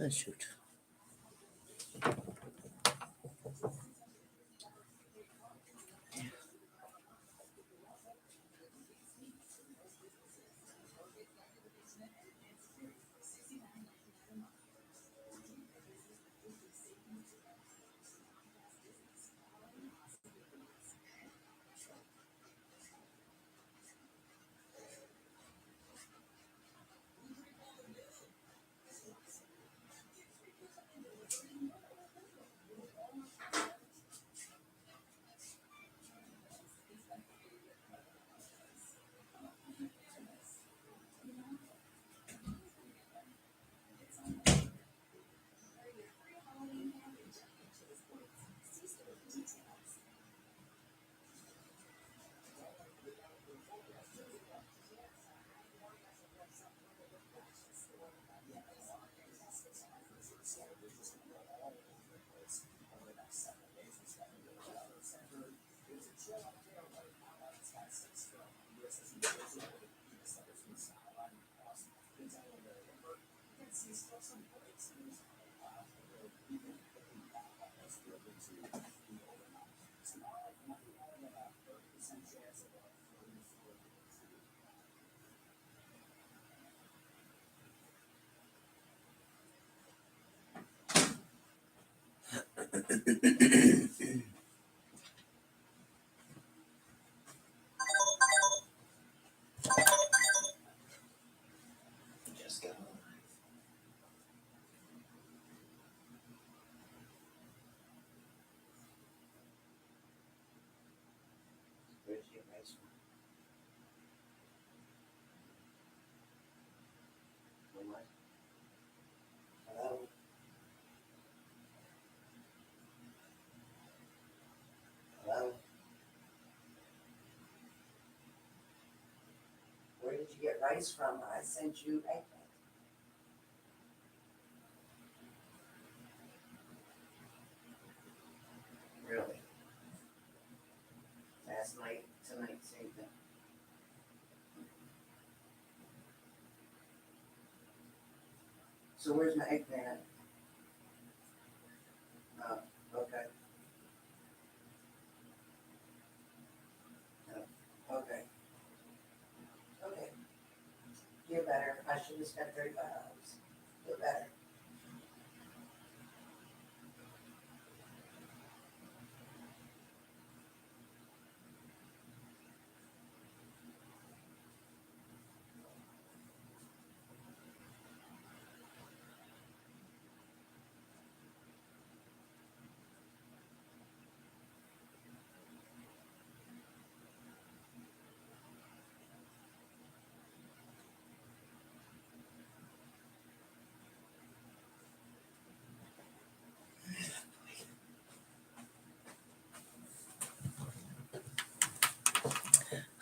Oh, shoot. Just got on. Where'd you get rice from? From what? Hello? Hello? Where did you get rice from? I sent you eggplant. Really? Last night, tonight, same thing. So where's my eggplant? Oh, okay. Oh, okay. Okay. Feel better. I should have spent $35. Feel better.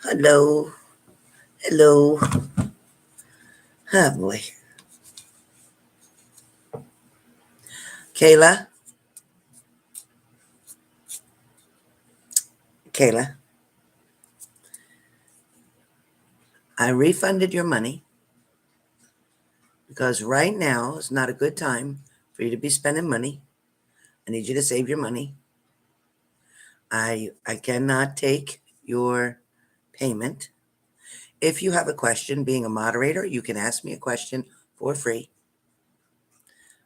Hello. Hello. Oh boy. Kayla. Kayla. I refunded your money because right now is not a good time for you to be spending money. I need you to save your money. I cannot take your payment. If you have a question, being a moderator, you can ask me a question for free.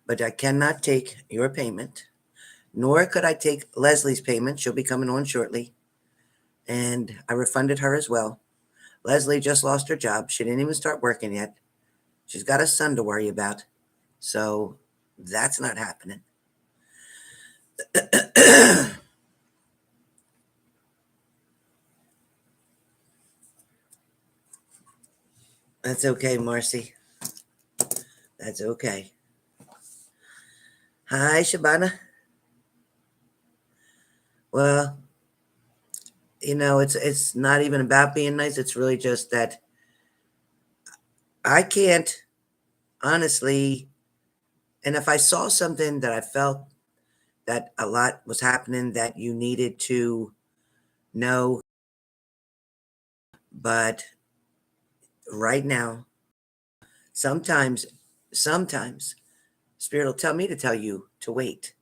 But I cannot take your payment, nor could I take Leslie's payment. She'll be coming on shortly. And I refunded her as well. Leslie just lost her job. She didn't even start working yet. She's got a son to worry about. So that's not happening. That's okay, Marcy. That's okay. Hi, Shabana. Well, it's not even about being nice. It's really just that I can't honestly. And if I saw something that I felt that a lot was happening that you needed to know, but right now, sometimes, Spirit will tell me to tell you to wait,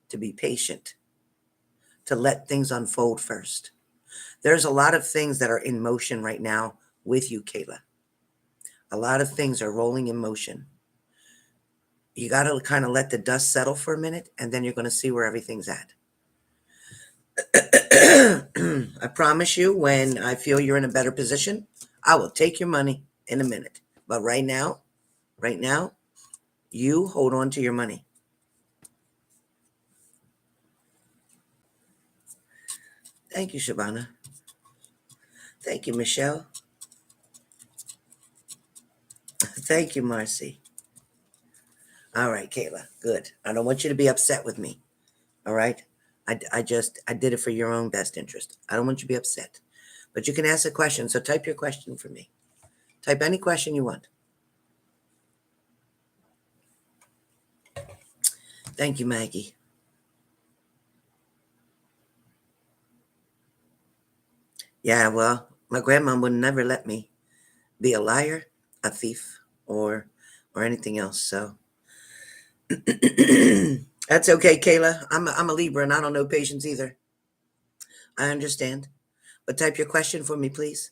to be patient, to let things unfold first. There's a lot of things that are in motion right now with you, Kayla. A lot of things are rolling in motion. You got to kind of let the dust settle for a minute, and then you're going to see where everything's at. I promise you, when I feel you're in a better position, I will take your money in a minute. But right now, you hold on to your money. Thank you, Shabana. Thank you, Michelle. Thank you, Marcy. All right, Kayla. Good. I don't want you to be upset with me. All right. I did it for your own best interest. I don't want you to be upset. But you can ask a question. So type your question for me. Type any question you want. Thank you, Maggie. Yeah, well, my grandma would never let me be a liar, a thief, or anything else. So that's okay, Kayla. I'm a Libra and I don't know patience either. I understand. But type your question for me, please.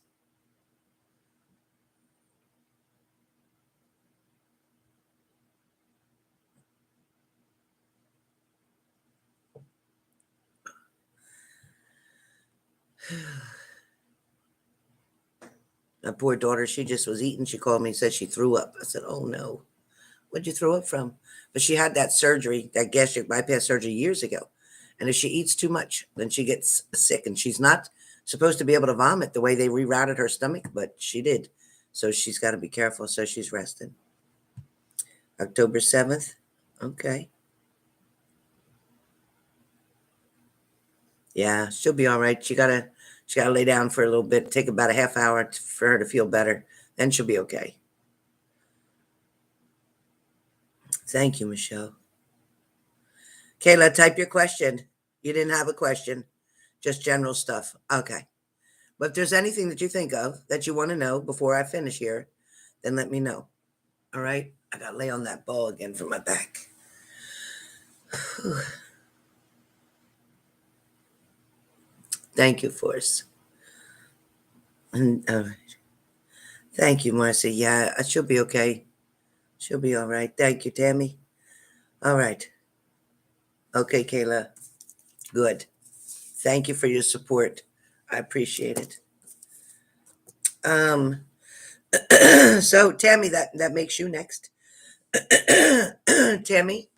My poor daughter, she just was eating. She called me and said she threw up. I said, oh no. What'd you throw up from? But she had that surgery, that gastric bypass surgery years ago. And if she eats too much, then she gets sick. And she's not supposed to be able to vomit the way they rerouted her stomach, but she did. So she's got to be careful. So she's resting. October 7th. Okay. Yeah, she'll be all right. She gotta lay down for a little bit, take about a half hour for her to feel better. Then she'll be okay. Thank you, Michelle. Kayla, type your question. You didn't have a question, just general stuff. Okay. But if there's anything that you think of that you want to know before I finish here, then let me know. All right? I got to lay on that ball again for my back. Thank you, Force. And, thank you, Marcy. Yeah, she'll be okay. She'll be all right. Thank you, Tammy. All right. Okay, Kayla. Good. Thank you for your support. I appreciate it. So Tammy, that makes you next. Tammy,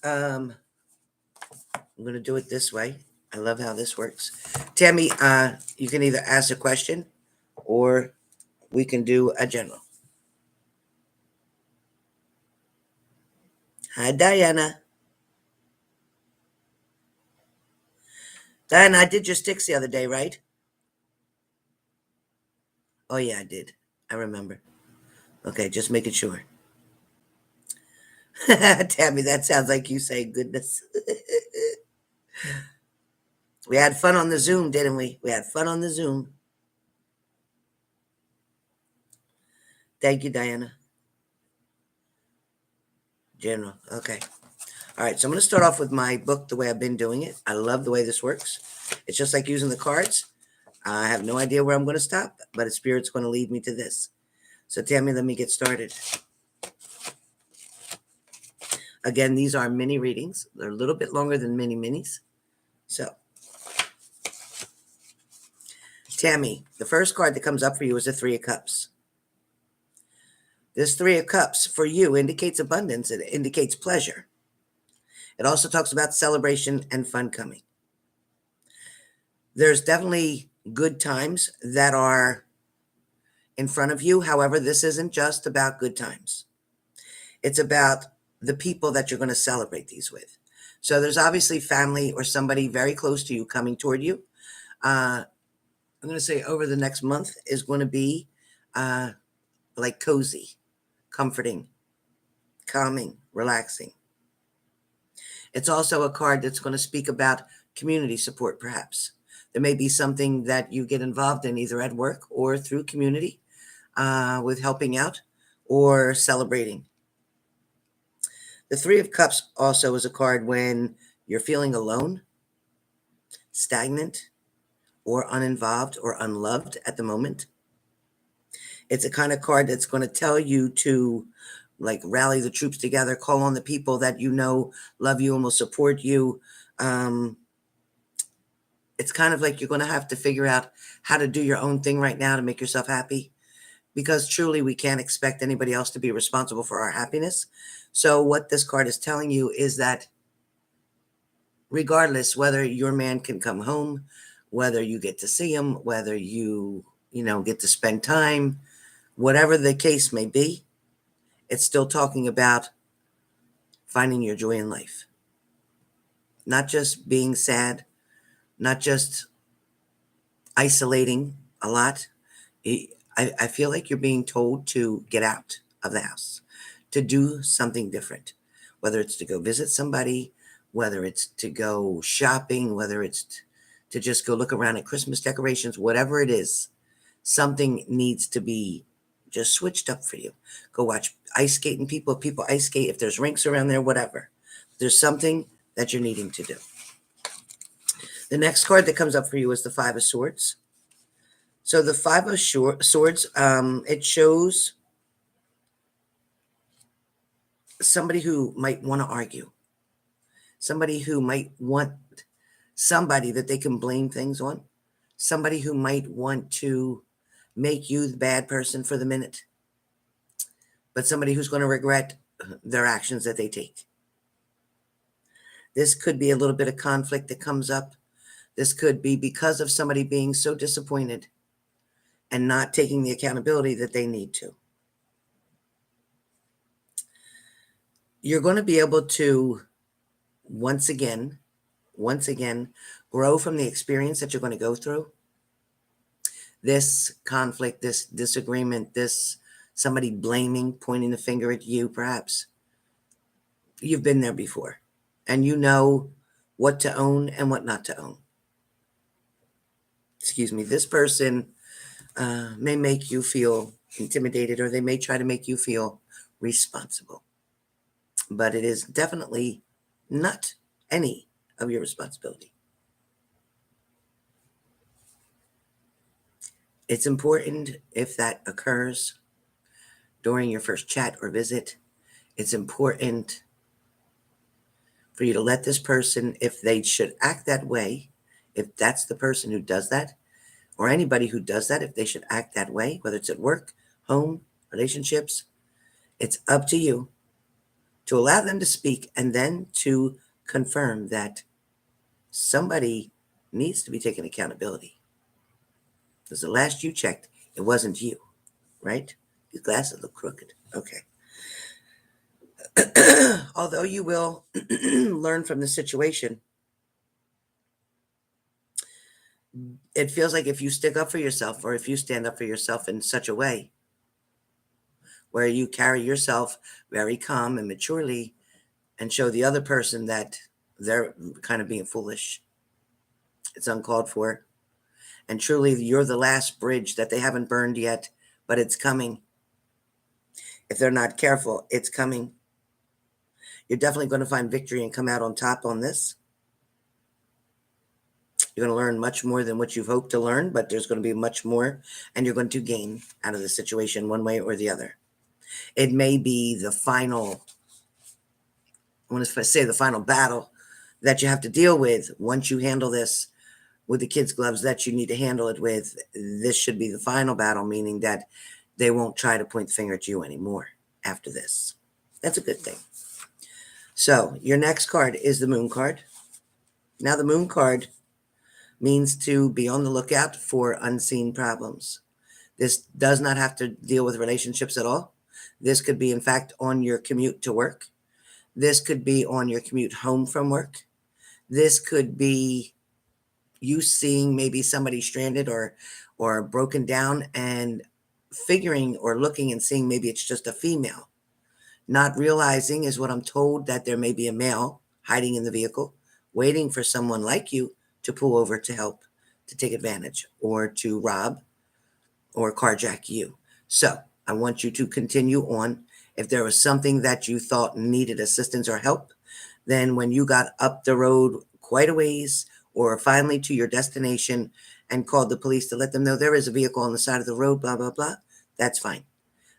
I'm gonna do it this way. I love how this works. Tammy, you can either ask a question or we can do a general. Hi, Diana. Diana, I did your sticks the other day, right? Oh yeah, I did. I remember. Okay, just making sure. Tammy, that sounds like you say goodness. We had fun on the Zoom, didn't we? We had fun on the Zoom. Thank you, Diana. General. Okay. All right. So I'm going to start off with my book the way I've been doing it. I love the way this works. It's just like using the cards. I have no idea where I'm going to stop, but a spirit's going to lead me to this. So Tammy, let me get started. Again, these are mini readings. They're a little bit longer than mini minis. So Tammy, the first card that comes up for you is the Three of Cups. This Three of Cups for you indicates abundance. It indicates pleasure. It also talks about celebration and fun coming. There's definitely good times that are in front of you. However, this isn't just about good times. It's about the people that you're going to celebrate these with. So there's obviously family or somebody very close to you coming toward you. I'm going to say over the next month is going to be like cozy, comforting, calming, relaxing. It's also a card that's going to speak about community support, perhaps. There may be something that you get involved in either at work or through community with helping out or celebrating. The Three of Cups also is a card when you're feeling alone, stagnant, or uninvolved or unloved at the moment. It's a kind of card that's going to tell you to like rally the troops together, call on the people that you know love you and will support you. It's kind of like you're going to have to figure out how to do your own thing right now to make yourself happy, because truly we can't expect anybody else to be responsible for our happiness. So what this card is telling you is that regardless whether your man can come home, whether you get to see him, whether you get to spend time, whatever the case may be, it's still talking about finding your joy in life. Not just being sad, not just isolating a lot. I feel like you're being told to get out of the house, to do something different, whether it's to go visit somebody, whether it's to go shopping, whether it's to just go look around at Christmas decorations, whatever it is, something needs to be just switched up for you. Go watch ice skating people ice skate, if there's rinks around there, whatever. There's something that you're needing to do. The next card that comes up for you is the Five of Swords. So the Five of Swords, it shows somebody who might want to argue, somebody who might want somebody that they can blame things on, somebody who might want to make you the bad person for the minute, but somebody who's going to regret their actions that they take. This could be a little bit of conflict that comes up. This could be because of somebody being so disappointed and not taking the accountability that they need to. You're going to be able to once again, grow from the experience that you're going to go through. This conflict, this disagreement, this somebody blaming, pointing the finger at you, perhaps. You've been there before, and you know what to own and what not to own. Excuse me. This person may make you feel intimidated, or they may try to make you feel responsible. But it is definitely not any of your responsibility. It's important if that occurs during your first chat or visit. It's important for you to let this person, if they should act that way, if that's the person who does that, or anybody who does that, if they should act that way, whether it's at work, home, relationships, it's up to you to allow them to speak and then to confirm that somebody needs to be taking accountability. Because the last you checked, it wasn't you, right? Your glasses look crooked. Okay. Although you will learn from the situation, it feels like if you stick up for yourself, or if you stand up for yourself in such a way where you carry yourself very calm and maturely and show the other person that they're kind of being foolish, it's uncalled for. And truly, you're the last bridge that they haven't burned yet, but it's coming. If they're not careful, it's coming. You're definitely going to find victory and come out on top on this. You're going to learn much more than what you've hoped to learn, but there's going to be much more, and you're going to gain out of the situation one way or the other. It may be the final, I want to say the final battle that you have to deal with. Once you handle this with the kids' gloves that you need to handle it with, this should be the final battle, meaning that they won't try to point the finger at you anymore after this. That's a good thing. So your next card is the Moon card. Now the Moon card means to be on the lookout for unseen problems. This does not have to deal with relationships at all. This could be, in fact, on your commute to work. This could be on your commute home from work. This could be you seeing maybe somebody stranded or broken down and figuring or looking and seeing maybe it's just a female. Not realizing, is what I'm told, that there may be a male hiding in the vehicle, waiting for someone like you to pull over to help, to take advantage, or to rob or carjack you. So I want you to continue on If there was something that you thought needed assistance or help, then when you got up the road quite a ways or finally to your destination and called the police to let them know there is a vehicle on the side of the road, blah, blah, blah, that's fine.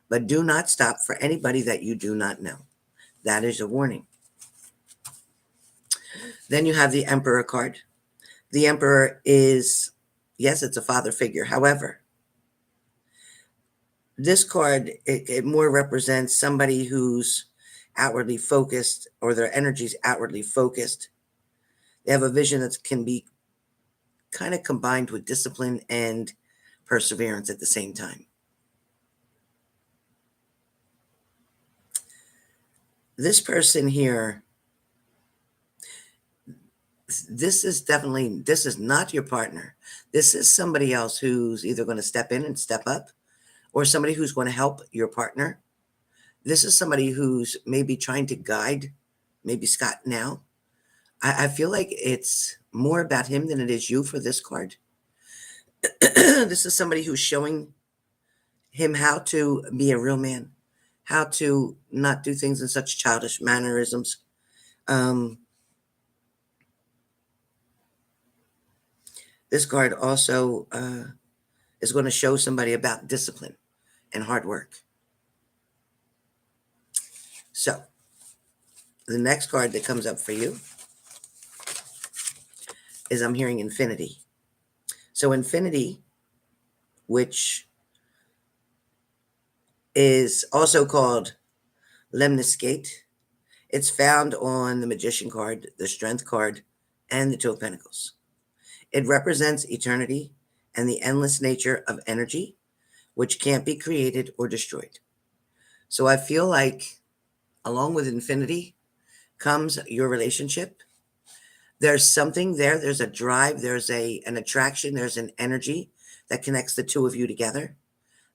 But do not stop for anybody that you do not know. That is a warning. Then you have the Emperor card. The Emperor is, yes, it's a father figure. However, this card, it more represents somebody who's outwardly focused, or their energy's outwardly focused. They have a vision that can be kind of combined with discipline and perseverance at the same time. This person here, this is not your partner. This is somebody else who's either going to step in and step up, or somebody who's going to help your partner. This is somebody who's maybe trying to guide, maybe Scott now. I feel like it's more about him than it is you for this card. This is somebody who's showing him how to be a real man, how to not do things in such childish mannerisms. This card also is going to show somebody about discipline and hard work. So, the next card that comes up for you is, I'm hearing infinity. So, infinity, which is also called lemniscate, it's found on the Magician card, the Strength card, and the Two of Pentacles. It represents eternity and the endless nature of energy, which can't be created or destroyed. So I feel like, along with infinity comes your relationship. There's something there. There's a drive. There's an attraction. There's an energy that connects the two of you together.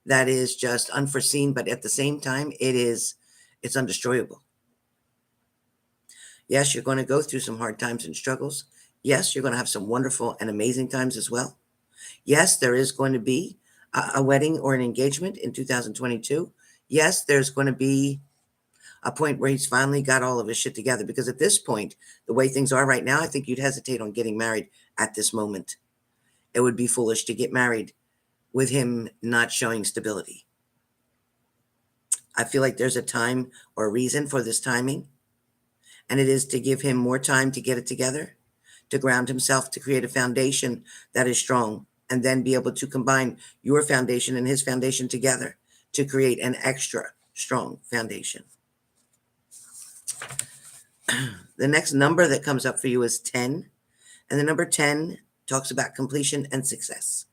That is just unforeseen, but at the same time, it's undestroyable. Yes, you're going to go through some hard times and struggles. Yes, you're going to have some wonderful and amazing times as well. Yes, there is going to be a wedding or an engagement in 2022. Yes, there's going to be a point where he's finally got all of his shit together, because at this point, the way things are right now, I think you'd hesitate on getting married at this moment. It would be foolish to get married with him not showing stability. I feel like there's a time or a reason for this timing, and it is to give him more time to get it together, to ground himself, to create a foundation that is strong, and then be able to combine your foundation and his foundation together to create an extra strong foundation. The next number that comes up for you is 10, and the number 10 talks about completion and success.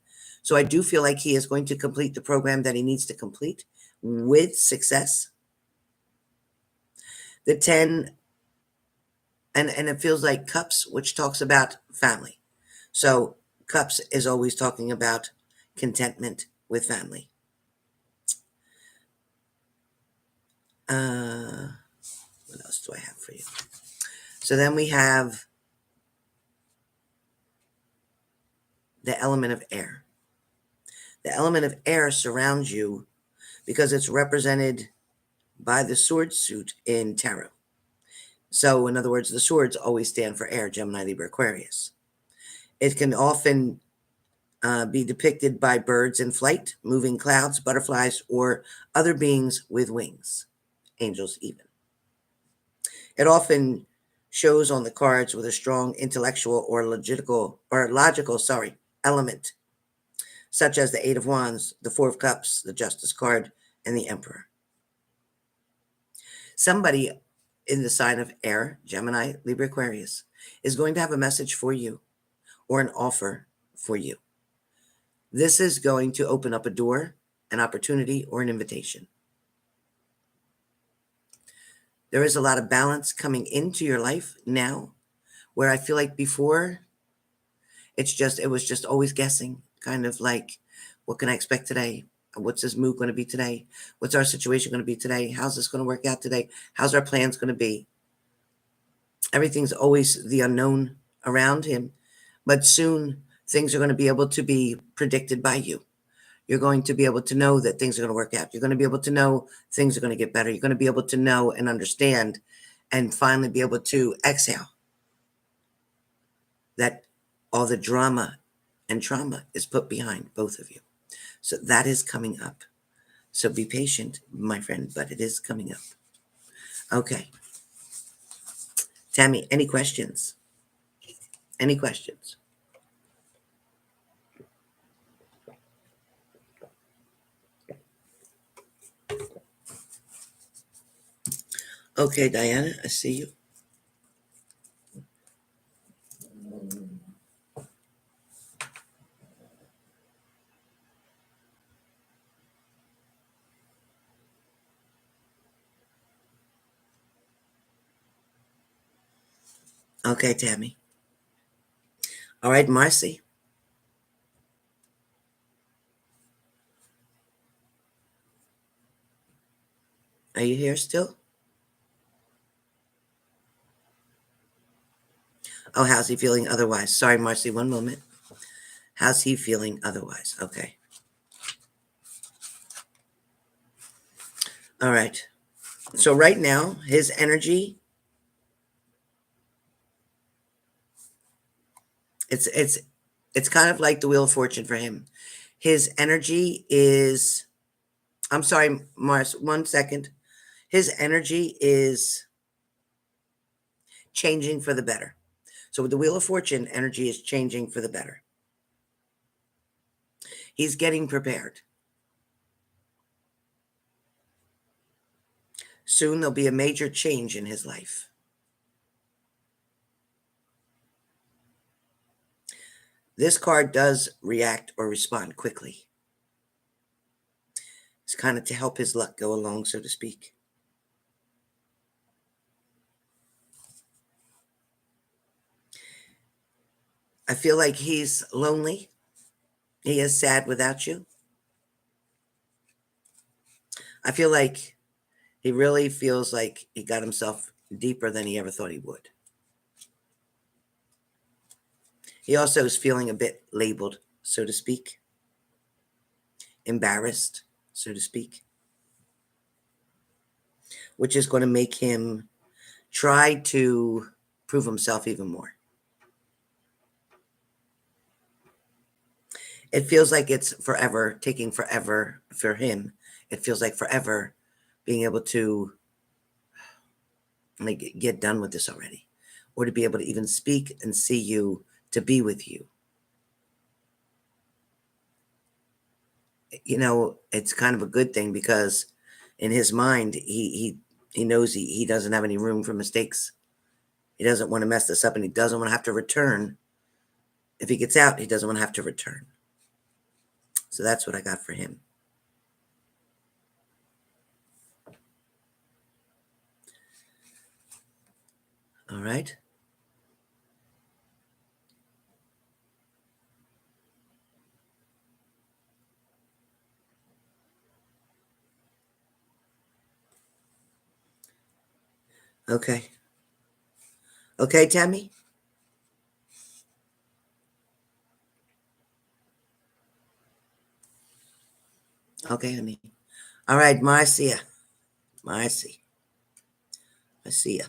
So I do feel like he is going to complete the program that he needs to complete with success. The 10, and it feels like cups, which talks about family. So cups is always talking about contentment with family. What else do I have for you? So then we have the element of air. The element of air surrounds you because it's represented by the sword suit in tarot. So, in other words, the swords always stand for air, Gemini, Libra, Aquarius. It can often be depicted by birds in flight, moving clouds, butterflies, or other beings with wings, angels even. It often shows on the cards with a strong intellectual or logical element, such as the Eight of Wands, the Four of Cups, the Justice card, and the Emperor. Somebody in the sign of air, Gemini, Libra, Aquarius, is going to have a message for you or an offer for you. This is going to open up a door, an opportunity, or an invitation. There is a lot of balance coming into your life now, where I feel like before it was just always guessing, kind of like, what can I expect today? What's this mood going to be today? What's our situation going to be today? How's this going to work out today? How's our plans going to be? Everything's always the unknown around him, but soon things are going to be able to be predicted by you. You're going to be able to know that things are going to work out. You're going to be able to know things are going to get better. You're going to be able to know and understand and finally be able to exhale that all the drama and trauma is put behind both of you. So that is coming up. So be patient, my friend, but it is coming up. Okay. Tammy, any questions? Any questions? Okay, Diana, I see you. Okay, Tammy. All right, Marcy. Are you here still? Oh, how's he feeling otherwise? Sorry, Marcy, one moment. How's he feeling otherwise? Okay. All right. So right now, his energy, it's kind of like the Wheel of Fortune for him. His energy is, I'm sorry, Mars, 1 second. His energy is changing for the better. So with the Wheel of Fortune, energy is changing for the better. He's getting prepared. Soon there'll be a major change in his life. This card does react or respond quickly. It's kind of to help his luck go along, so to speak. I feel like he's lonely. He is sad without you. I feel like he really feels like he got himself deeper than he ever thought he would. He also is feeling a bit labeled, so to speak, embarrassed, so to speak, which is going to make him try to prove himself even more. It feels like it's forever, taking forever for him. It feels like forever being able to like get done with this already, or to be able to even speak and see you, to be with you. You know, it's kind of a good thing because in his mind, he knows he doesn't have any room for mistakes. He doesn't want to mess this up, and he doesn't want to have to return. If he gets out, he doesn't want to have to return. So that's what I got for him. All right. Okay. Okay, Tammy? Okay, honey. All right, Marcia. Marcy. I see ya.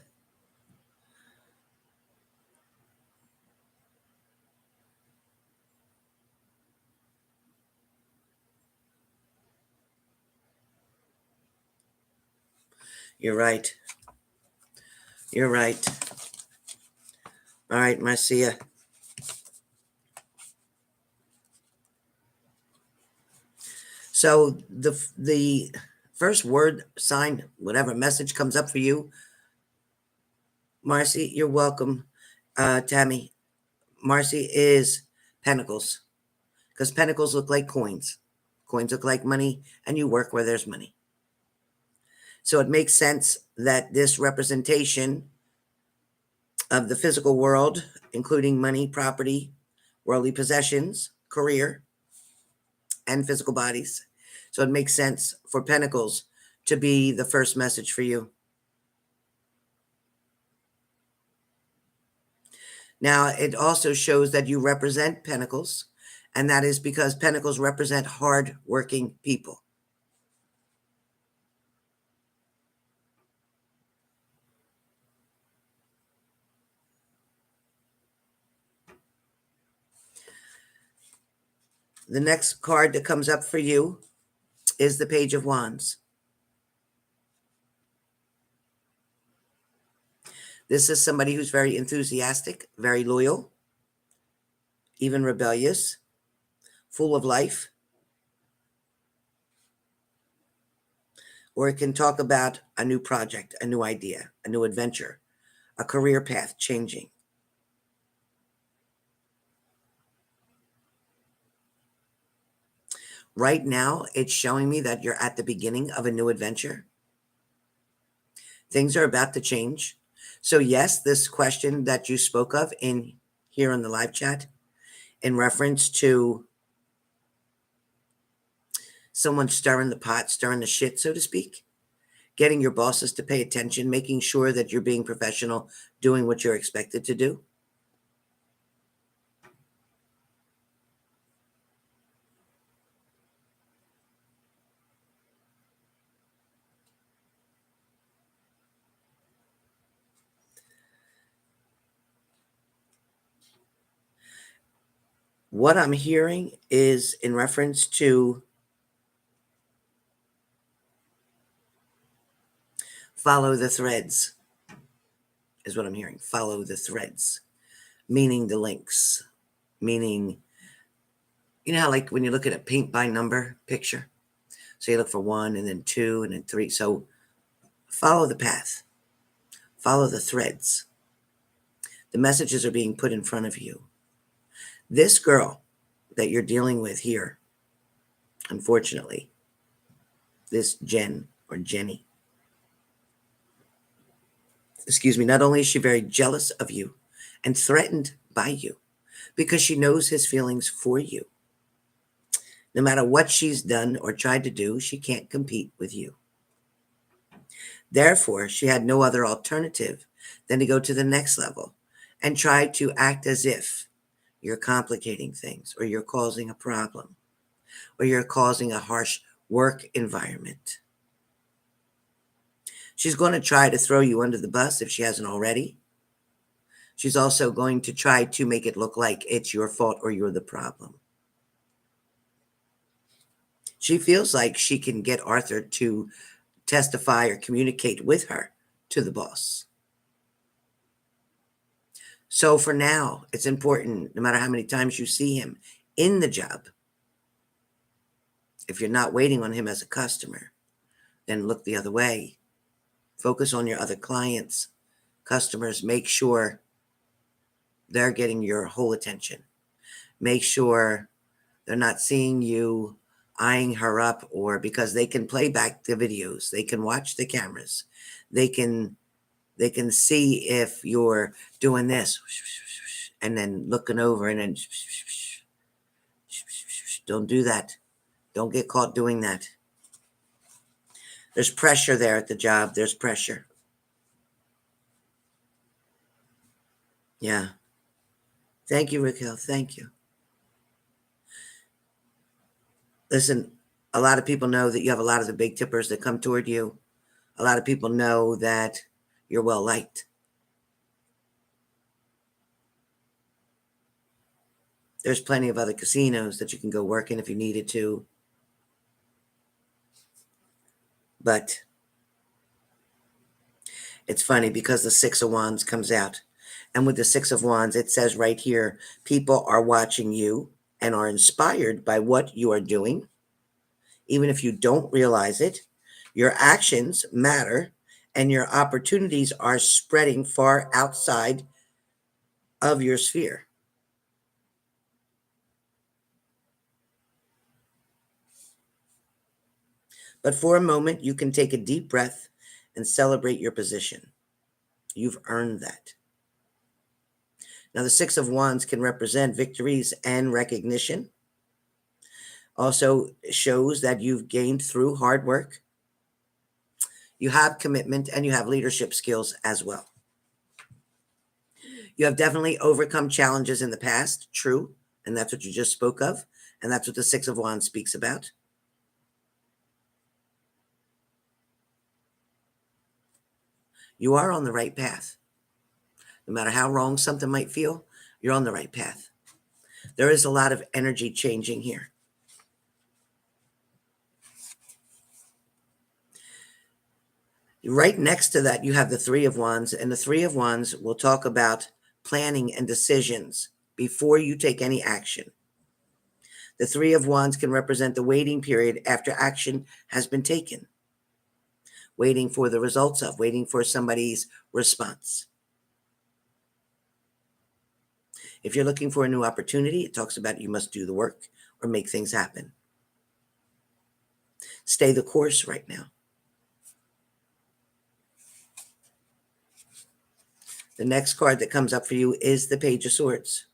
You're right. You're right. All right, Marcia. So the first word, sign, whatever message comes up for you, Marcy, you're welcome. Tammy, Marcy is pentacles, because pentacles look like coins. Coins look like money, and you work where there's money. So it makes sense that this representation of the physical world, including money, property, worldly possessions, career, and physical bodies. So it makes sense for pentacles to be the first message for you. Now, it also shows that you represent pentacles And that is because Pentacles represent hard-working people. The next card that comes up for you is the Page of Wands. This is somebody who's very enthusiastic, very loyal, even rebellious, full of life. Or it can talk about a new project, a new idea, a new adventure, a career path changing. Right now, it's showing me that you're at the beginning of a new adventure. Things are about to change. So yes, this question that you spoke of in here in the live chat, in reference to someone stirring the pot, stirring the shit, so to speak, getting your bosses to pay attention, making sure that you're being professional, doing what you're expected to do. What I'm hearing is in reference to follow the threads, is what I'm hearing. Follow the threads, meaning the links, meaning, you know how like when you look at a paint by number picture, so you look for 1 and then 2 and then 3. So follow the path, follow the threads. The messages are being put in front of you. This girl that you're dealing with here, unfortunately, this Jen or Jenny, excuse me, not only is she very jealous of you and threatened by you because she knows his feelings for you. No matter what she's done or tried to do, she can't compete with you. Therefore, she had no other alternative than to go to the next level and try to act as if you're complicating things or you're causing a problem or you're causing a harsh work environment. She's going to try to throw you under the bus if she hasn't already. She's also going to try to make it look like it's your fault or you're the problem. She feels like she can get Arthur to testify or communicate with her to the boss. So for now, it's important, no matter how many times you see him in the job, if you're not waiting on him as a customer, then look the other way. Focus on your other clients, customers. Make sure they're getting your whole attention. Make sure they're not seeing you eyeing her up, or because they can play back the videos, they can watch the cameras, they can see if you're doing this and then looking over and then don't do that. Don't get caught doing that. There's pressure there at the job. There's pressure. Yeah. Thank you, Raquel. Thank you. Listen, a lot of people know that you have a lot of the big tippers that come toward you. A lot of people know that you're well liked. There's plenty of other casinos that you can go work in if you needed to. But it's funny because the Six of Wands comes out. And with the Six of Wands, it says right here, people are watching you and are inspired by what you are doing. Even if you don't realize it, your actions matter and your opportunities are spreading far outside of your sphere. But for a moment, you can take a deep breath and celebrate your position. You've earned that. Now, the Six of Wands can represent victories and recognition. Also shows that you've gained through hard work. You have commitment and you have leadership skills as well. You have definitely overcome challenges in the past, true, And that's what you just spoke of. And that's what the Six of Wands speaks about. You are on the right path. No matter how wrong something might feel, you're on the right path. There is a lot of energy changing here. Right next to that, you have the Three of Wands, and the Three of Wands will talk about planning and decisions before you take any action. The Three of Wands can represent the waiting period after action has been taken, waiting for the results of, waiting for somebody's response. If you're looking for a new opportunity, it talks about you must do the work or make things happen. Stay the course right now. The next card that comes up for you is the Page of Swords.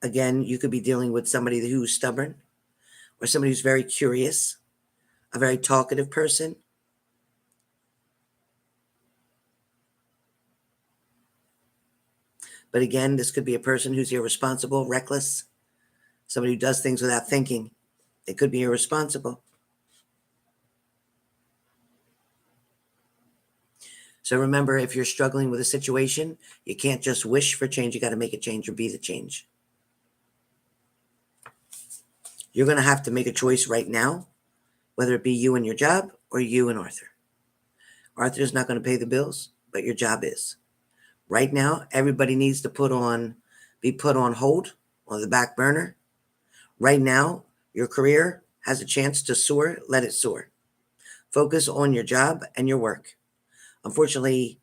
Again, you could be dealing with somebody who's stubborn or somebody who's very curious, a very talkative person. But again, this could be a person who's irresponsible, reckless, somebody who does things without thinking. It could be irresponsible. So remember, if you're struggling with a situation, you can't just wish for change. You got to make a change or be the change. You're going to have to make a choice right now, whether it be you and your job or you and Arthur. Arthur's not going to pay the bills, but your job is. Right now, everybody needs to be put on hold or the back burner. Right now, your career has a chance to soar. Let it soar. Focus on your job and your work. Unfortunately,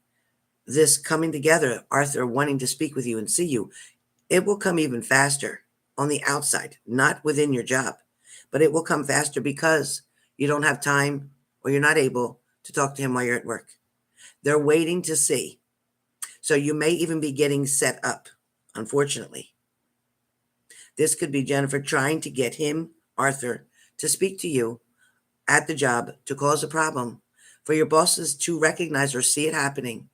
this coming together, Arthur wanting to speak with you and see you, it will come even faster on the outside, not within your job, but it will come faster because you don't have time or you're not able to talk to him while you're at work. They're waiting to see. So you may even be getting set up, unfortunately. This could be Jennifer trying to get him, Arthur, to speak to you at the job to cause a problem for your bosses to recognize or see it happening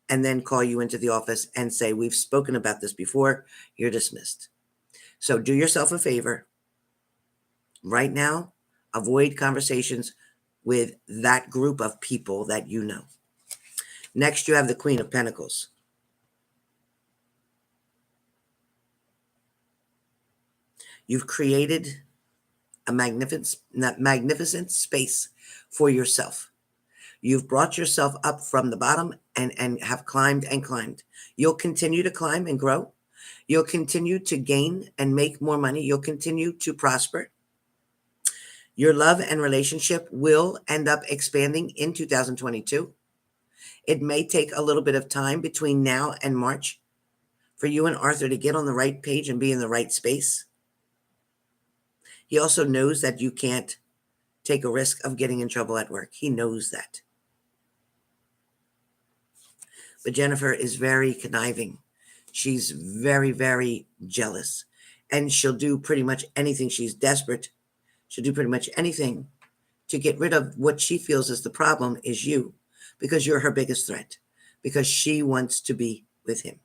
and then call you into the office and say, we've spoken about this before, you're dismissed. So do yourself a favor. Right now, avoid conversations with that group of people that you know. Next, you have the Queen of Pentacles. You've created a magnificent space for yourself. You've brought yourself up from the bottom and have climbed and climbed. You'll continue to climb and grow. You'll continue to gain and make more money. You'll continue to prosper. Your love and relationship will end up expanding in 2022. It may take a little bit of time between now and March for you and Arthur to get on the right page and be in the right space. He also knows that you can't take a risk of getting in trouble at work. He knows that. But Jennifer is very conniving. She's very, very jealous. And she'll do pretty much anything. She's desperate. She'll do pretty much anything to get rid of what she feels is the problem is you, because you're her biggest threat, because she wants to be with him.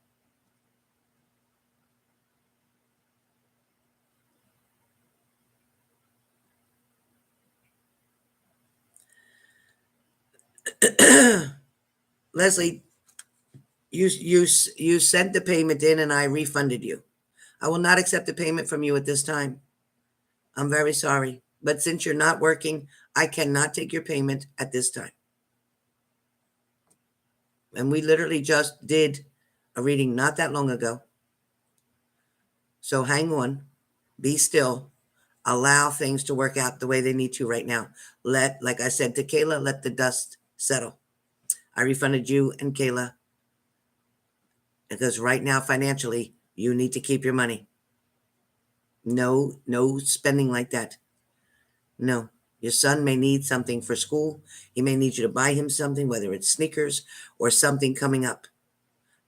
Leslie, you sent the payment in and I refunded you. I will not accept the payment from you at this time. I'm very sorry. But since you're not working, I cannot take your payment at this time. And we literally just did a reading not that long ago. So hang on, be still, allow things to work out the way they need to right now. Like I said to Kayla, let the dust settle. I refunded you and Kayla because right now, financially, you need to keep your money. No spending like that. No. Your son may need something for school. He may need you to buy him something, whether it's sneakers or something coming up.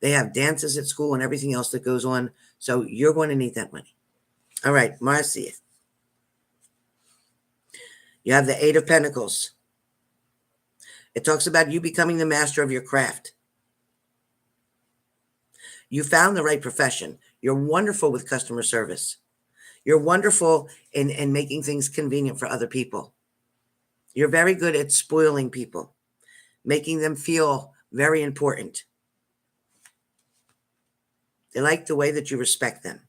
They have dances at school and everything else that goes on. So you're going to need that money. All right, Marcy. You have the Eight of Pentacles. It talks about you becoming the master of your craft. You found the right profession. You're wonderful with customer service. You're wonderful in making things convenient for other people. You're very good at spoiling people, making them feel very important. They like the way that you respect them.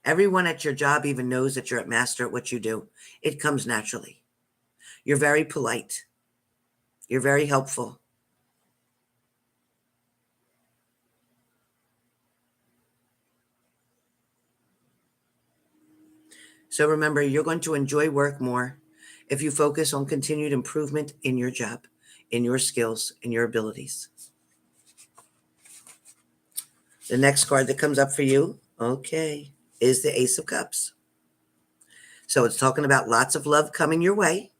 Everyone at your job even knows that you're a master at what you do. It comes naturally. You're very polite. You're very helpful. So remember, you're going to enjoy work more if you focus on continued improvement in your job, in your skills, in your abilities. The next card that comes up for you, okay, is the Ace of Cups. So it's talking about lots of love coming your way.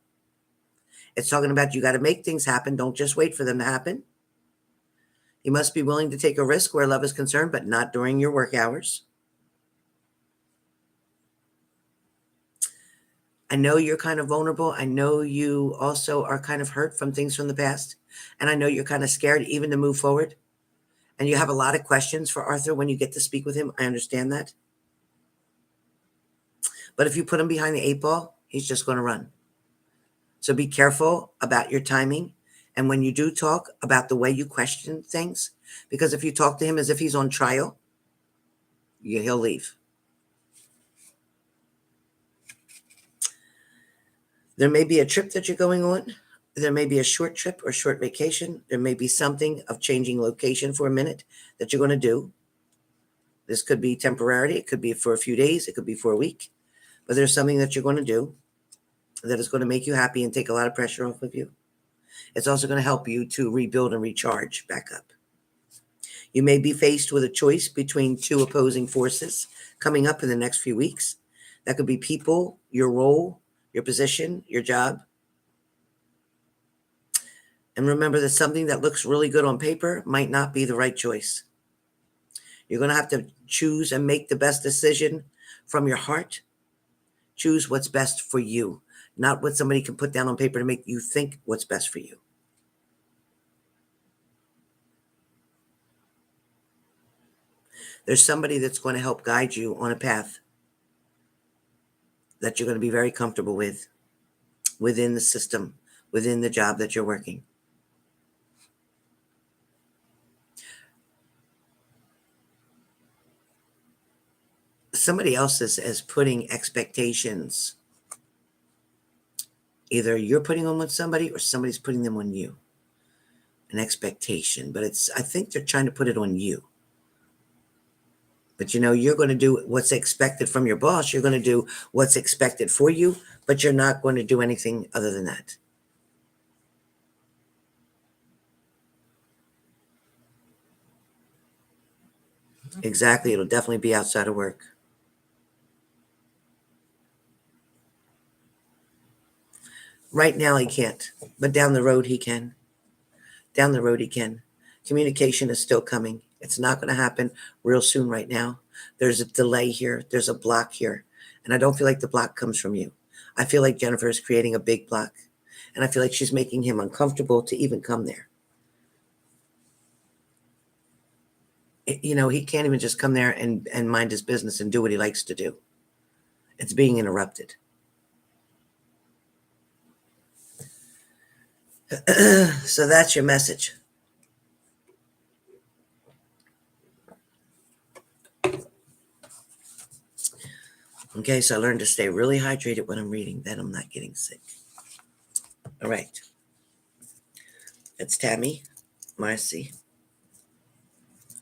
It's talking about you got to make things happen. Don't just wait for them to happen. You must be willing to take a risk where love is concerned, but not during your work hours. I know you're kind of vulnerable. I know you also are kind of hurt from things from the past. And I know you're kind of scared even to move forward. And you have a lot of questions for Arthur when you get to speak with him. I understand that. But if you put him behind the 8 ball, he's just going to run. So be careful about your timing. And when you do talk, about the way you question things. Because if you talk to him as if he's on trial, he'll leave. There may be a trip that you're going on. There may be a short trip or short vacation. There may be something of changing location for a minute that you're going to do. This could be temporary. It could be for a few days. It could be for a week. But there's something that you're going to do that is going to make you happy and take a lot of pressure off of you. It's also going to help you to rebuild and recharge back up. You may be faced with a choice between two opposing forces coming up in the next few weeks. That could be people, your role, your position, your job. And remember that something that looks really good on paper might not be the right choice. You're going to have to choose and make the best decision from your heart. Choose what's best for you, not what somebody can put down on paper to make you think what's best for you. There's somebody that's going to help guide you on a path that you're going to be very comfortable with within the system, within the job that you're working. Somebody else is putting expectations. Either you're putting them on somebody or somebody's putting them on you. An expectation, but I think they're trying to put it on you. But you're going to do what's expected from your boss. You're going to do what's expected for you, but you're not going to do anything other than that. Exactly. It'll definitely be outside of work. Right now he can't, but down the road he can. Down the road he can. Communication is still coming. It's not going to happen real soon right now. There's a delay here. There's a block here. And I don't feel like the block comes from you. I feel like Jennifer is creating a big block. And I feel like she's making him uncomfortable to even come there. He can't even just come there and mind his business and do what he likes to do. It's being interrupted. So that's your message. Okay, so I learned to stay really hydrated when I'm reading, then I'm not getting sick. All right. It's Tammy, Marcy.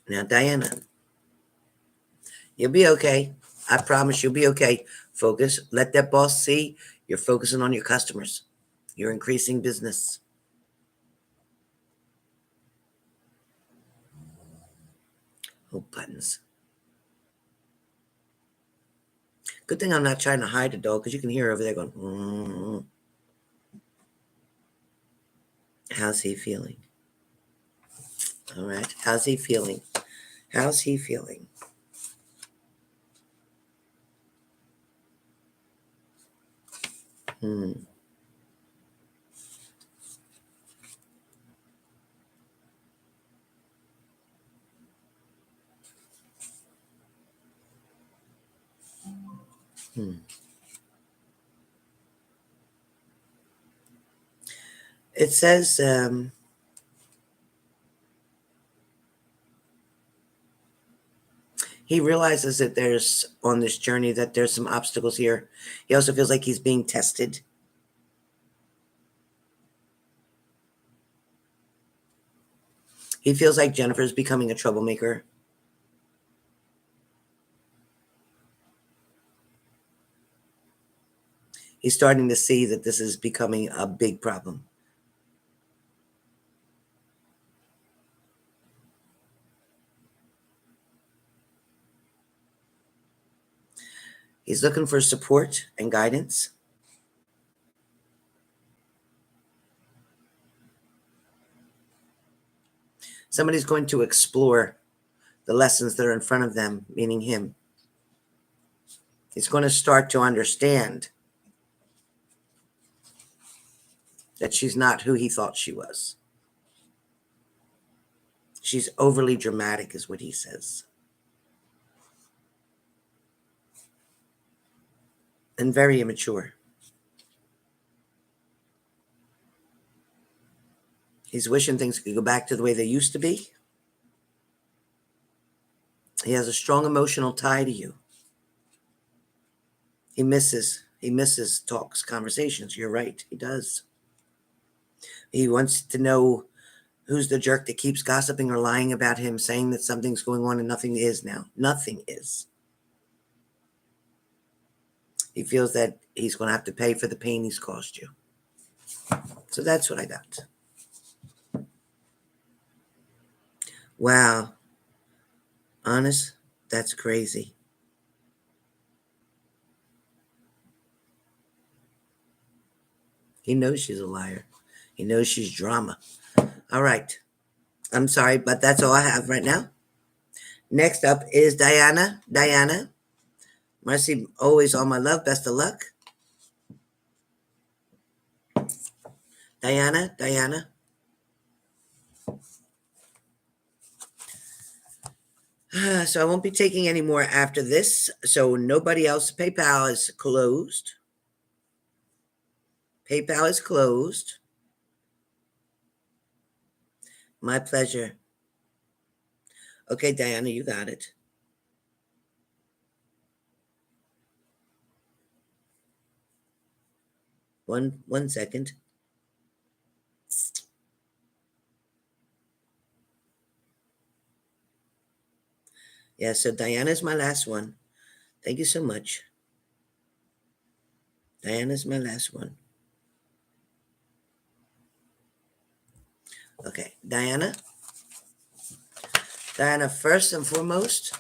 Now, Diana, you'll be okay. I promise you'll be okay. Focus. Let that boss see you're focusing on your customers. You're increasing business. Oh, buttons. Good thing I'm not trying to hide the dog because you can hear her over there going, mm-hmm. How's he feeling? All right. How's he feeling? How's he feeling? Hmm. It says he realizes that there's on this journey that there's some obstacles here. He also feels like he's being tested. He feels like Jennifer's becoming a troublemaker. He's starting to see that this is becoming a big problem. He's looking for support and guidance. Somebody's going to explore the lessons that are in front of them, meaning him. He's going to start to understand that she's not who he thought she was. She's overly dramatic, is what he says. And very immature. He's wishing things could go back to the way they used to be. He has a strong emotional tie to you. He misses talks, conversations. You're right, he does. He wants to know who's the jerk that keeps gossiping or lying about him, saying that something's going on and nothing is now. Nothing is. He feels that he's going to have to pay for the pain he's caused you. So that's what I got. Wow. Honest, that's crazy. He knows she's a liar. He knows she's drama. All right. I'm sorry, but that's all I have right now. Next up is Diana. Diana. Marcy, always all my love. Best of luck. Diana. Diana. So I won't be taking any more after this. So nobody else. PayPal is closed. PayPal is closed. My pleasure. Okay, Diana, you got it. One second. Yeah, so Diana's my last one. Thank you so much. Diana's my last one. Okay, Diana. Diana, first and foremost,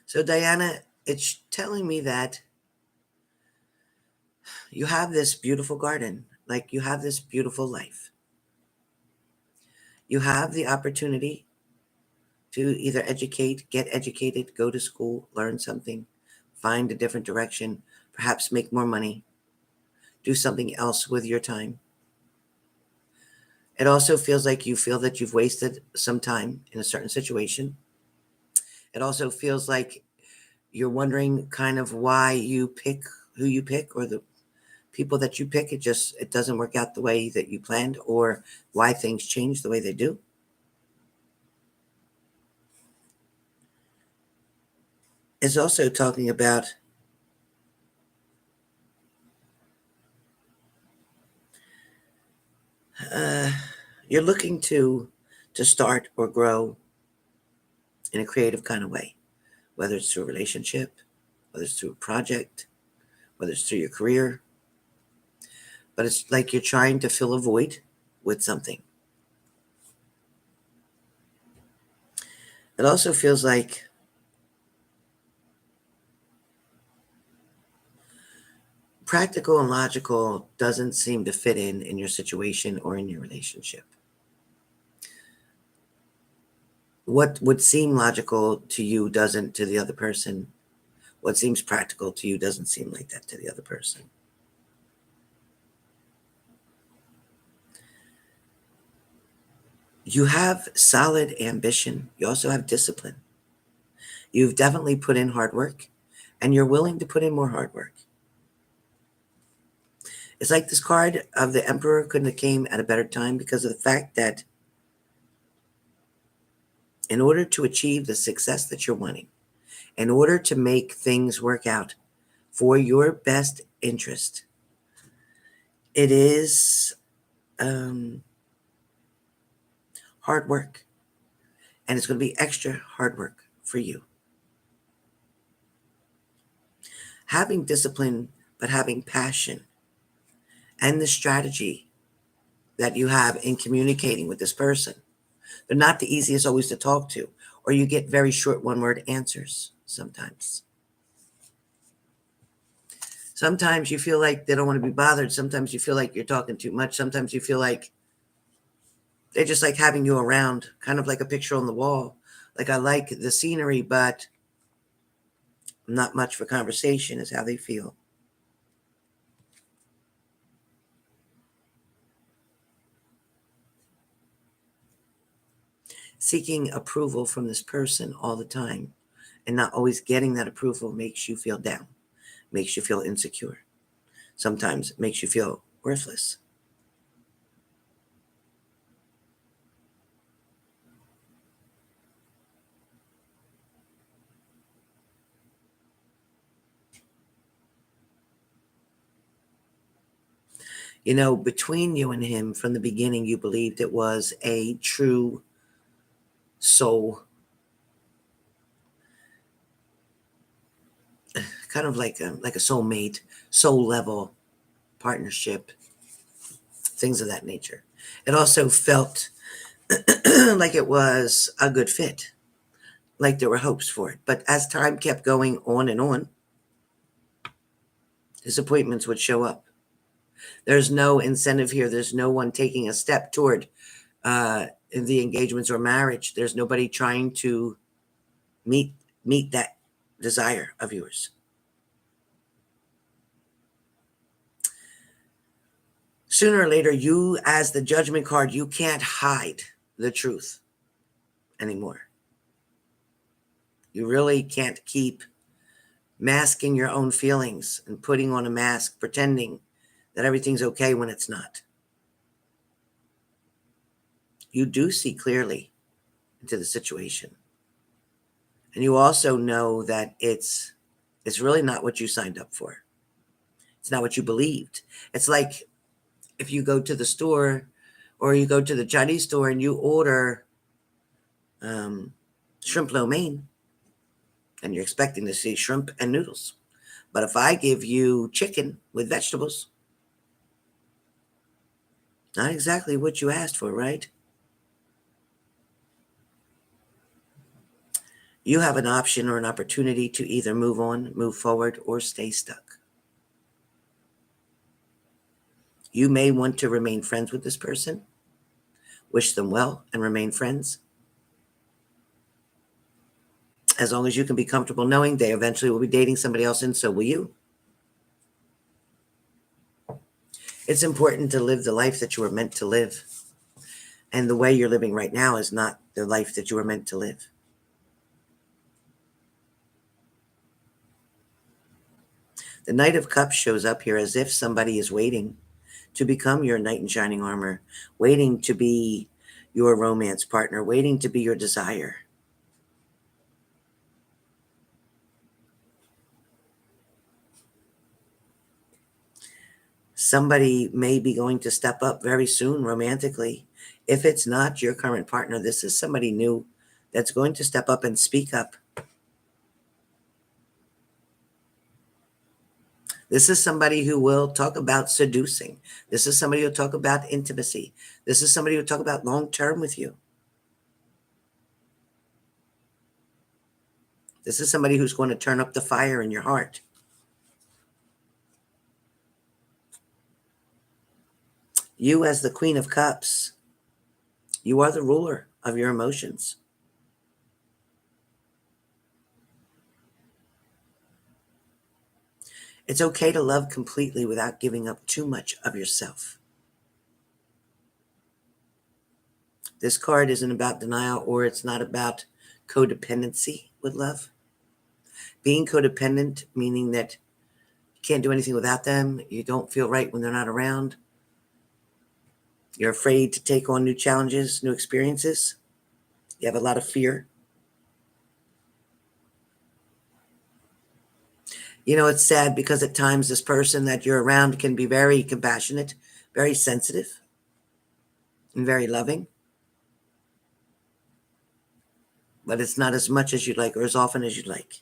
so Diana, it's telling me that you have this beautiful garden, like you have this beautiful life. You have the opportunity to either get educated, go to school, learn something, find a different direction, perhaps make more money, do something else with your time. It also feels like you feel that you've wasted some time in a certain situation. It also feels like you're wondering kind of why you pick who you pick or the people that you pick. It doesn't work out the way that you planned, or why things change the way they do. It's also talking about you're looking to start or grow in a creative kind of way, whether it's through a relationship, whether it's through a project, whether it's through your career. But it's like you're trying to fill a void with something. It also feels like Practical and logical doesn't seem to fit in your situation or in your relationship. What would seem logical to you doesn't to the other person. What seems practical to you doesn't seem like that to the other person. You have solid ambition. You also have discipline. You've definitely put in hard work, and you're willing to put in more hard work. It's like this card of the Emperor couldn't have came at a better time because of the fact that in order to achieve the success that you're wanting, in order to make things work out for your best interest, it is hard work. And it's going to be extra hard work for you. Having discipline, but having passion and the strategy that you have in communicating with this person. They're not the easiest always to talk to, or you get very short one-word answers sometimes. Sometimes you feel like they don't want to be bothered. Sometimes you feel like you're talking too much. Sometimes you feel like they just like having you around, kind of like a picture on the wall. Like, I like the scenery, but not much for conversation is how they feel. Seeking approval from this person all the time and not always getting that approval makes you feel down, makes you feel insecure. Sometimes it makes you feel worthless. You know, between you and him, from the beginning, you believed it was a true soul, kind of like a soulmate, soul level partnership, things of that nature. It also felt like it was a good fit, like there were hopes for it. But as time kept going on and on, disappointments would show up. There's no incentive here. There's no one taking a step toward the engagements or marriage. There's nobody trying to meet that desire of yours. Sooner or later, you, as the judgment card, you can't hide the truth anymore. You really can't keep masking your own feelings and putting on a mask, pretending that everything's okay when it's not. You do see clearly into the situation. And you also know that it's really not what you signed up for. It's not what you believed. It's like if you go to the store or you go to the Chinese store and you order shrimp lo mein, and you're expecting to see shrimp and noodles. But if I give you chicken with vegetables, not exactly what you asked for, right? You have an option or an opportunity to either move on, move forward, or stay stuck. You may want to remain friends with this person, wish them well, and remain friends. As long as you can be comfortable knowing they eventually will be dating somebody else, and so will you. It's important to live the life that you were meant to live. And the way you're living right now is not the life that you were meant to live. The Knight of Cups shows up here as if somebody is waiting to become your knight in shining armor, waiting to be your romance partner, waiting to be your desire. Somebody may be going to step up very soon romantically. If it's not your current partner, this is somebody new that's going to step up and speak up. This is somebody who will talk about seducing. This is somebody who will talk about intimacy. This is somebody who will talk about long-term with you. This is somebody who's going to turn up the fire in your heart. You, as the Queen of Cups, you are the ruler of your emotions. It's okay to love completely without giving up too much of yourself. This card isn't about denial, or it's not about codependency with love. Being codependent, meaning that you can't do anything without them, you don't feel right when they're not around, you're afraid to take on new challenges, new experiences, you have a lot of fear. You know, it's sad because at times this person that you're around can be very compassionate, very sensitive, and very loving. But it's not as much as you'd like, or as often as you'd like.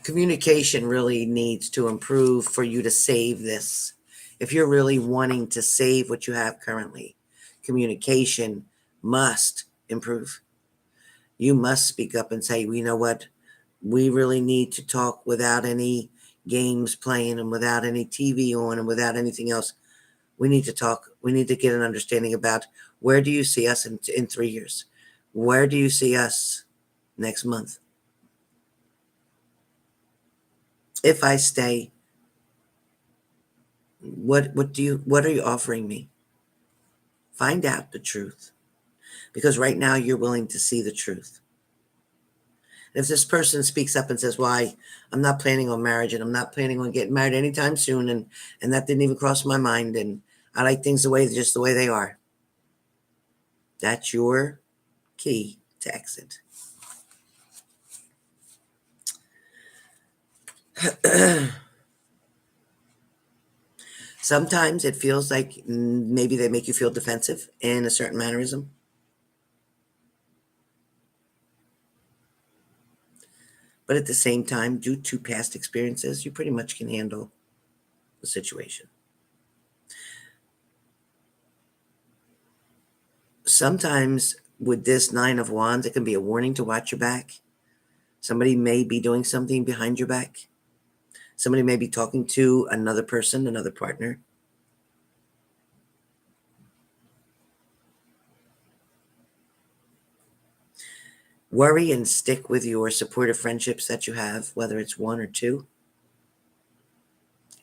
Communication really needs to improve for you to save this. If you're really wanting to save what you have currently, communication must improve. You must speak up and say, well, you know what? We really need to talk without any games playing and without any TV on and without anything else. We need to talk. We need to get an understanding about, where do you see us in 3 years? Where do you see us next month? If I stay, what are you offering me? Find out the truth, because right now you're willing to see the truth. If this person speaks up and says, "Why, I'm not planning on marriage, and I'm not planning on getting married anytime soon, and that didn't even cross my mind, and I like things just the way they are," that's your key to exit. Sometimes it feels like maybe they make you feel defensive in a certain mannerism. But at the same time, due to past experiences, you pretty much can handle the situation. Sometimes with this Nine of Wands, it can be a warning to watch your back. Somebody may be doing something behind your back. Somebody may be talking to another person, another partner. Worry and stick with your supportive friendships that you have, whether it's one or two.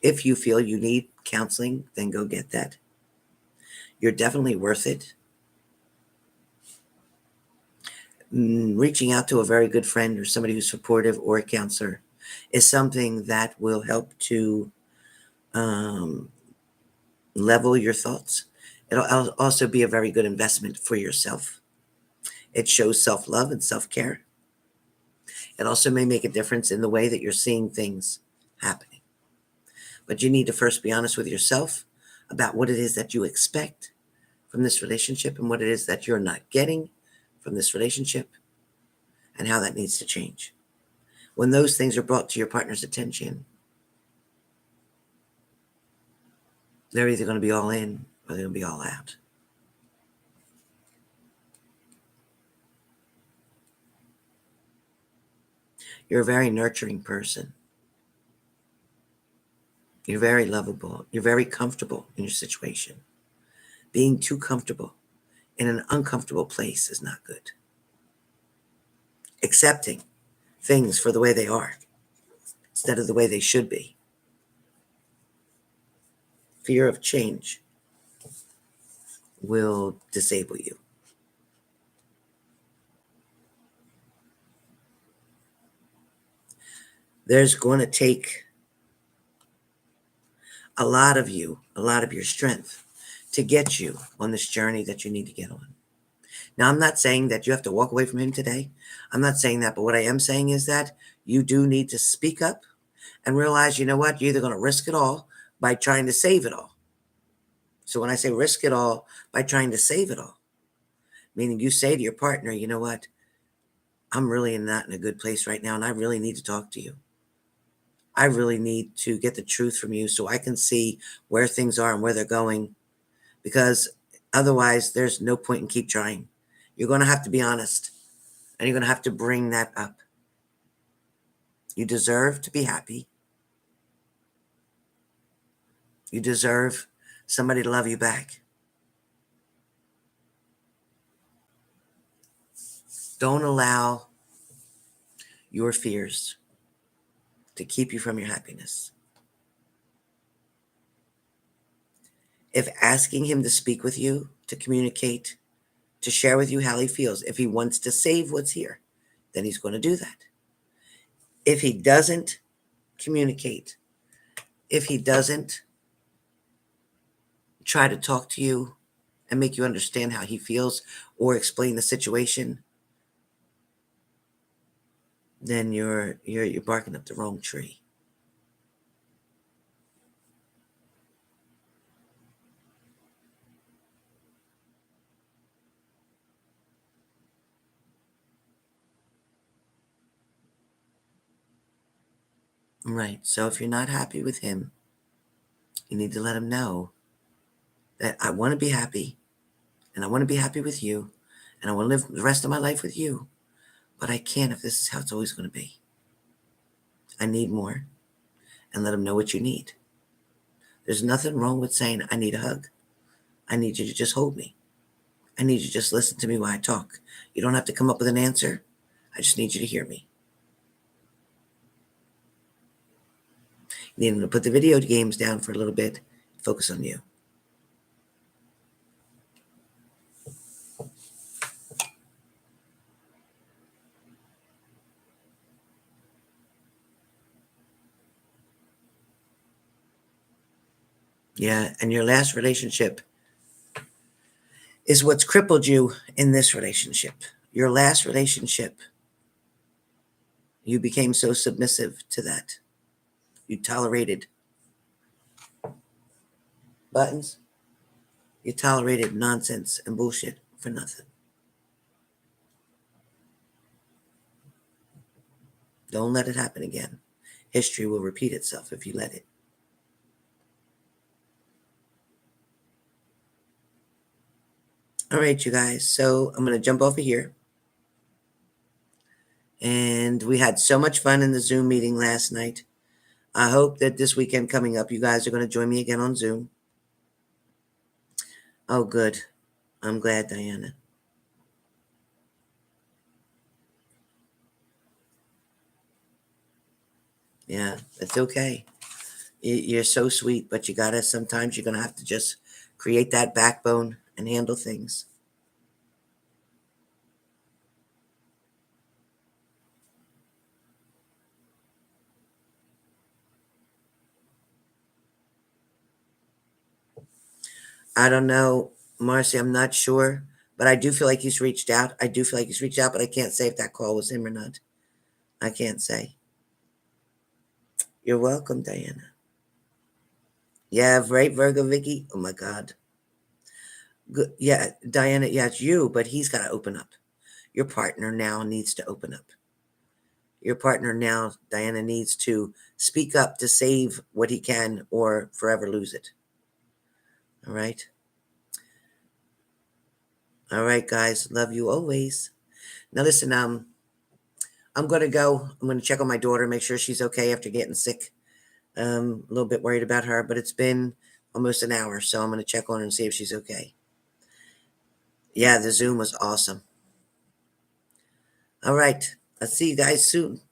If you feel you need counseling, then go get that. You're definitely worth it. Reaching out to a very good friend or somebody who's supportive, or a counselor, is something that will help to level your thoughts. It'll also be a very good investment for yourself. It shows self-love and self-care. It also may make a difference in the way that you're seeing things happening. But you need to first be honest with yourself about what it is that you expect from this relationship, and what it is that you're not getting from this relationship, and how that needs to change. When those things are brought to your partner's attention, they're either going to be all in, or they're going to be all out. You're a very nurturing person. You're very lovable. You're very comfortable in your situation. Being too comfortable in an uncomfortable place is not good. Accepting things for the way they are instead of the way they should be. Fear of change will disable you. There's going to take a lot of your strength to get you on this journey that you need to get on. Now, I'm not saying that you have to walk away from him today. I'm not saying that, but what I am saying is that you do need to speak up and realize, you know what, you're either going to risk it all by trying to save it all. So when I say risk it all by trying to save it all, meaning you say to your partner, you know what, I'm really not in a good place right now, and I really need to talk to you. I really need to get the truth from you so I can see where things are and where they're going, because otherwise there's no point in keep trying. You're going to have to be honest, and you're going to have to bring that up. You deserve to be happy. You deserve somebody to love you back. Don't allow your fears to keep you from your happiness. If asking him to speak with you, to communicate, to share with you how he feels, if he wants to save what's here, then he's going to do that. If he doesn't communicate, if he doesn't try to talk to you and make you understand how he feels or explain the situation, then you're barking up the wrong tree. Right. So if you're not happy with him, you need to let him know that I want to be happy and I want to be happy with you and I want to live the rest of my life with you, but I can't if this is how it's always going to be. I need more, and let him know what you need. There's nothing wrong with saying, I need a hug. I need you to just hold me. I need you to just listen to me while I talk. You don't have to come up with an answer. I just need you to hear me. You need him to put the video games down for a little bit, focus on you. Yeah, and your last relationship is what's crippled you in this relationship. Your last relationship, you became so submissive to that. You tolerated buttons. You tolerated nonsense and bullshit for nothing. Don't let it happen again. History will repeat itself if you let it. All right, you guys. So I'm going to jump over here. And we had so much fun in the Zoom meeting last night. I hope that this weekend coming up, you guys are going to join me again on Zoom. Oh, good. I'm glad, Diana. Yeah, it's okay. You're so sweet, but sometimes you're going to have to just create that backbone and handle things. I don't know, Marcy, I'm not sure, but I do feel like he's reached out. But I can't say if that call was him or not. I can't say. You're welcome, Diana. Yeah, right, Virgo Vicky. Oh my God. Good. Yeah, Diana, yeah, it's you, but he's got to open up. Your partner now needs to open up. Your partner now, Diana, needs to speak up to save what he can or forever lose it. All right. All right, guys. Love you always. Now listen, I'm gonna go. I'm gonna check on my daughter, make sure she's okay after getting sick. A little bit worried about her, but it's been almost an hour, so I'm gonna check on her and see if she's okay. Yeah, the Zoom was awesome. All right. I'll see you guys soon.